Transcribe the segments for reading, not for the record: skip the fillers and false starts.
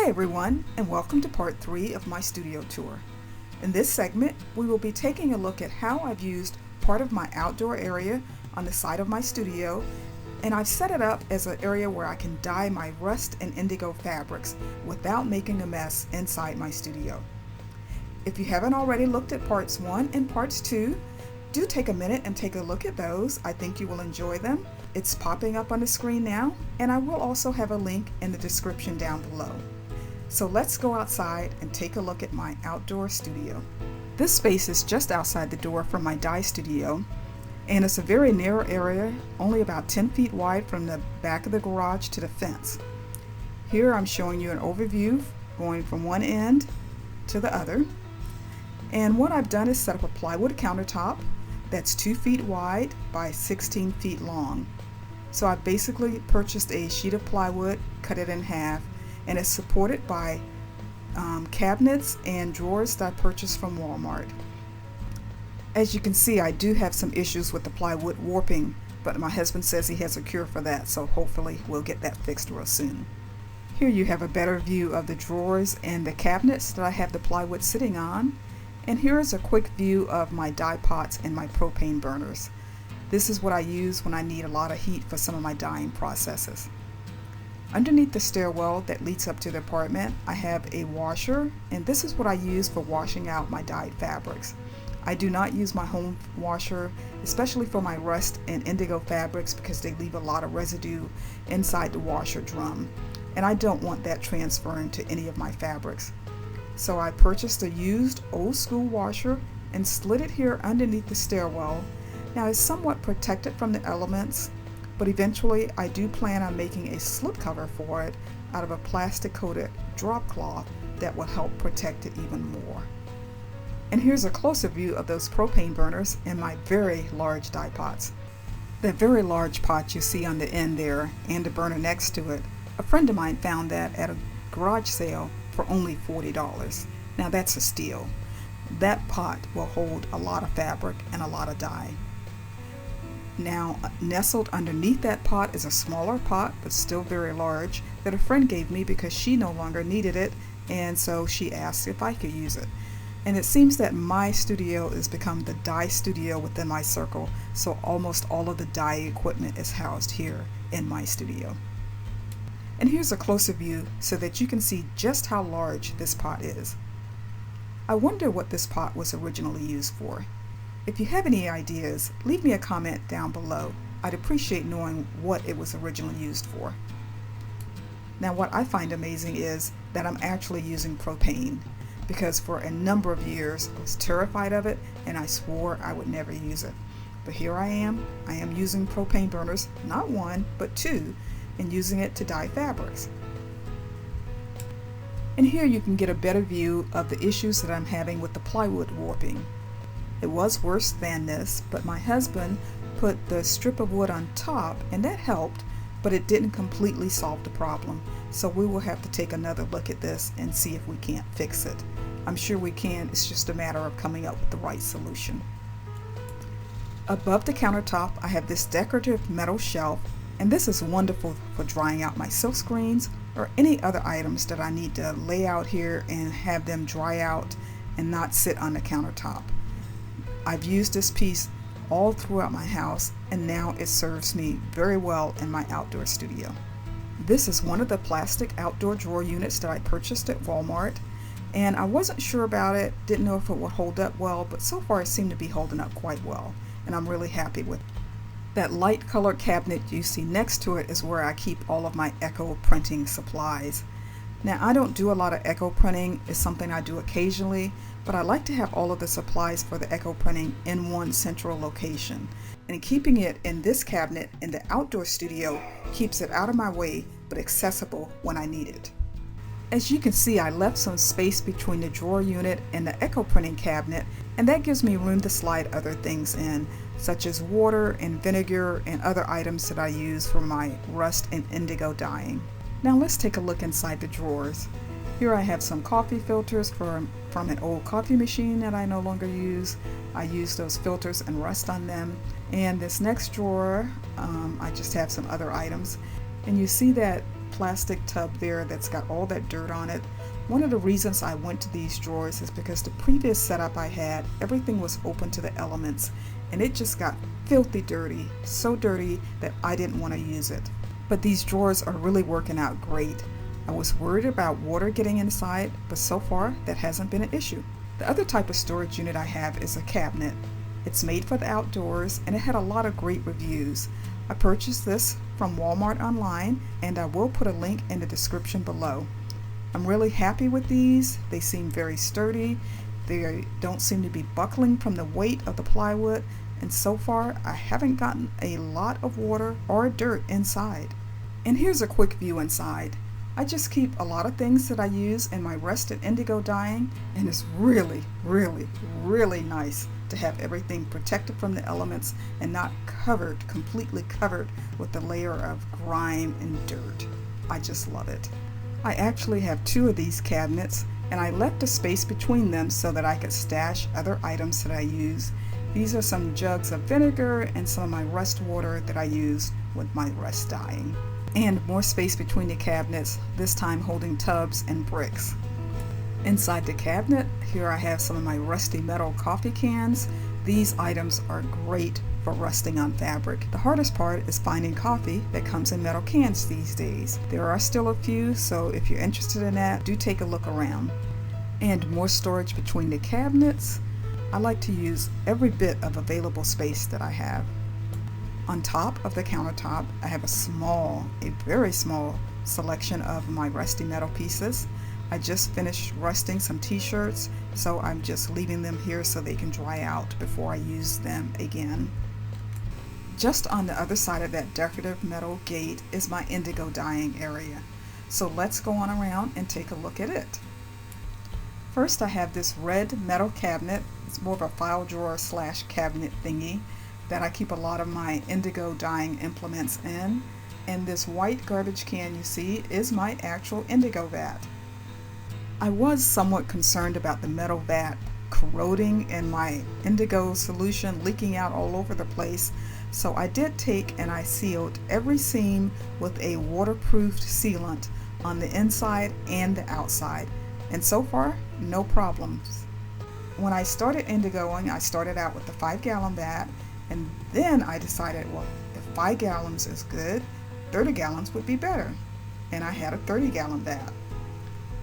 Hi everyone, and welcome to part 3 of my studio tour. In this segment, we will be taking a look at how I've used part of my outdoor area on the side of my studio, and I've set it up as an area where I can dye my rust and indigo fabrics without making a mess inside my studio. If you haven't already looked at parts 1 and parts 2, do take a minute and take a look at those. I think you will enjoy them. It's popping up on the screen now, and I will also have a link in the description down below. So let's go outside and take a look at my outdoor studio. This space is just outside the door from my dye studio, and it's a very narrow area, only about 10 feet wide from the back of the garage to the fence. Here I'm showing you an overview going from one end to the other. And what I've done is set up a plywood countertop that's 2 feet wide by 16 feet long. So I basically purchased a sheet of plywood, cut it in half, and it's supported by cabinets and drawers that I purchased from Walmart. As you can see, I do have some issues with the plywood warping, but my husband says he has a cure for that, so hopefully we'll get that fixed real soon. Here you have a better view of the drawers and the cabinets that I have the plywood sitting on, and here is a quick view of my dye pots and my propane burners. This is what I use when I need a lot of heat for some of my dyeing processes. Underneath the stairwell that leads up to the apartment, I have a washer, and this is what I use for washing out my dyed fabrics. I do not use my home washer, especially for my rust and indigo fabrics, because they leave a lot of residue inside the washer drum, and I don't want that transferring to any of my fabrics. So I purchased a used old school washer and slid it here underneath the stairwell. Now it's somewhat protected from the elements, but eventually I do plan on making a slip cover for it out of a plastic coated drop cloth that will help protect it even more. And here's a closer view of those propane burners and my very large dye pots. That very large pot you see on the end there and the burner next to it, a friend of mine found that at a garage sale for only $40. Now that's a steal. That pot will hold a lot of fabric and a lot of dye. Now, nestled underneath that pot is a smaller pot, but still very large, that a friend gave me because she no longer needed it, and so she asked if I could use it. And it seems that my studio has become the dye studio within my circle, so almost all of the dye equipment is housed here in my studio. And here's a closer view so that you can see just how large this pot is. I wonder what this pot was originally used for. If you have any ideas, leave me a comment down below. I'd appreciate knowing what it was originally used for. Now what I find amazing is that I'm actually using propane, because for a number of years I was terrified of it and I swore I would never use it. But here I am using propane burners, not one, but two, and using it to dye fabrics. And here you can get a better view of the issues that I'm having with the plywood warping. It was worse than this, but my husband put the strip of wood on top and that helped, but it didn't completely solve the problem. So we will have to take another look at this and see if we can't fix it. I'm sure we can, it's just a matter of coming up with the right solution. Above the countertop I have this decorative metal shelf, and this is wonderful for drying out my silk screens or any other items that I need to lay out here and have them dry out and not sit on the countertop. I've used this piece all throughout my house, and now it serves me very well in my outdoor studio. This is one of the plastic outdoor drawer units that I purchased at Walmart, and I wasn't sure about it, didn't know if it would hold up well, but so far it seemed to be holding up quite well, and I'm really happy with it. That light colored cabinet you see next to it is where I keep all of my echo printing supplies. Now I don't do a lot of echo printing, it's something I do occasionally, but I like to have all of the supplies for the echo printing in one central location. And keeping it in this cabinet in the outdoor studio keeps it out of my way but accessible when I need it. As you can see, I left some space between the drawer unit and the echo printing cabinet, and that gives me room to slide other things in, such as water and vinegar and other items that I use for my rust and indigo dyeing. Now let's take a look inside the drawers. Here I have some coffee filters from an old coffee machine that I no longer use. I use those filters and rust on them. And this next drawer, I just have some other items. And you see that plastic tub there that's got all that dirt on it. One of the reasons I went to these drawers is because the previous setup I had, everything was open to the elements, and it just got filthy dirty, so dirty that I didn't want to use it. But these drawers are really working out great. I was worried about water getting inside, but so far that hasn't been an issue. The other type of storage unit I have is a cabinet. It's made for the outdoors, and it had a lot of great reviews. I purchased this from Walmart online, and I will put a link in the description below. I'm really happy with these. They seem very sturdy. They don't seem to be buckling from the weight of the plywood, and so far I haven't gotten a lot of water or dirt inside. And here's a quick view inside. I just keep a lot of things that I use in my rusted indigo dyeing, and it's really, really, really nice to have everything protected from the elements and not covered, completely covered with a layer of grime and dirt. I just love it. I actually have 2 of these cabinets, and I left a space between them so that I could stash other items that I use. These are some jugs of vinegar and some of my rust water that I use with my rust dyeing. And more space between the cabinets, this time holding tubs and bricks. Inside the cabinet, here I have some of my rusty metal coffee cans. These items are great for rusting on fabric. The hardest part is finding coffee that comes in metal cans these days. There are still a few, so if you're interested in that, do take a look around. And more storage between the cabinets. I like to use every bit of available space that I have. On top of the countertop, I have a very small selection of my rusty metal pieces. I just finished rusting some t-shirts, so I'm just leaving them here so they can dry out before I use them again. Just on the other side of that decorative metal gate is my indigo dyeing area. So let's go on around and take a look at it. First, I have this red metal cabinet. It's more of a file drawer / cabinet thingy that I keep a lot of my indigo dyeing implements in. And this white garbage can you see is my actual indigo vat. I was somewhat concerned about the metal vat corroding and my indigo solution leaking out all over the place, so I did take and I sealed every seam with a waterproofed sealant on the inside and the outside, and so far no problems. When I started indigoing, I started out with the 5-gallon vat, and then I decided, well, if 5 gallons is good, 30 gallons would be better, and I had a 30-gallon vat.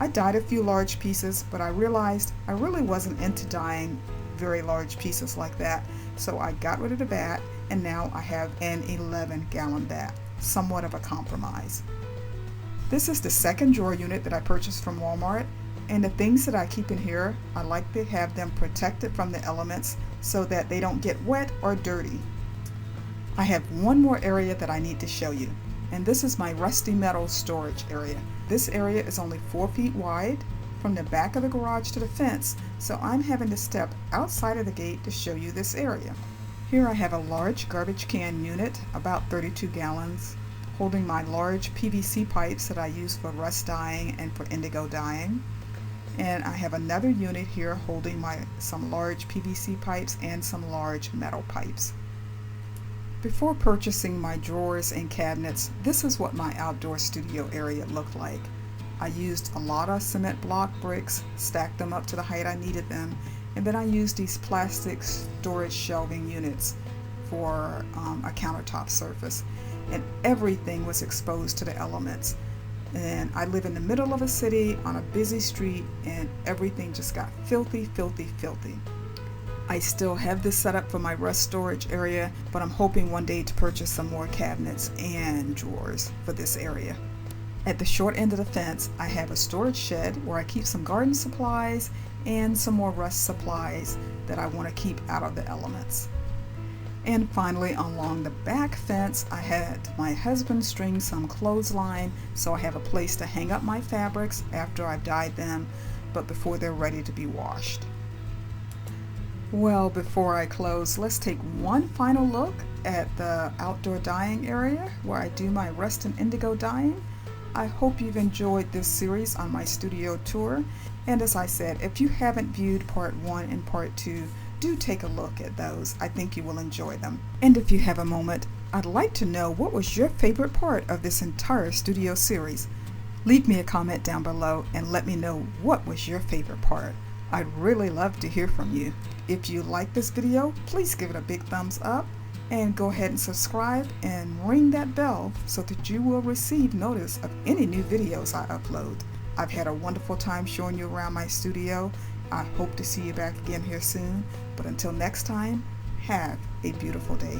I dyed a few large pieces, but I realized I really wasn't into dyeing very large pieces like that, so I got rid of the vat, and now I have an 11-gallon vat, somewhat of a compromise. This is the second drawer unit that I purchased from Walmart, and the things that I keep in here, I like to have them protected from the elements so that they don't get wet or dirty. I have one more area that I need to show you, and this is my rusty metal storage area. This area is only 4 feet wide from the back of the garage to the fence, so I'm having to step outside of the gate to show you this area. Here I have a large garbage can unit, about 32 gallons, holding my large PVC pipes that I use for rust dyeing and for indigo dyeing. And I have another unit here holding some large PVC pipes and some large metal pipes. Before purchasing my drawers and cabinets, this is what my outdoor studio area looked like. I used a lot of cement block bricks, stacked them up to the height I needed them, and then I used these plastic storage shelving units for a countertop surface. And everything was exposed to the elements. And I live in the middle of a city on a busy street, and everything just got filthy, filthy, filthy. I still have this set up for my rust storage area, but I'm hoping one day to purchase some more cabinets and drawers for this area. At the short end of the fence, I have a storage shed where I keep some garden supplies and some more rust supplies that I want to keep out of the elements. And finally, along the back fence, I had my husband string some clothesline, so I have a place to hang up my fabrics after I've dyed them, but before they're ready to be washed. Well, before I close, let's take one final look at the outdoor dyeing area where I do my rust and indigo dyeing. I hope you've enjoyed this series on my studio tour, and as I said, if you haven't viewed part 1 and part 2, do take a look at those. I think you will enjoy them. And if you have a moment, I'd like to know what was your favorite part of this entire studio series. Leave me a comment down below and let me know what was your favorite part. I'd really love to hear from you. If you like this video, please give it a big thumbs up and go ahead and subscribe and ring that bell so that you will receive notice of any new videos I upload. I've had a wonderful time showing you around my studio. I hope to see you back again here soon, but until next time, have a beautiful day.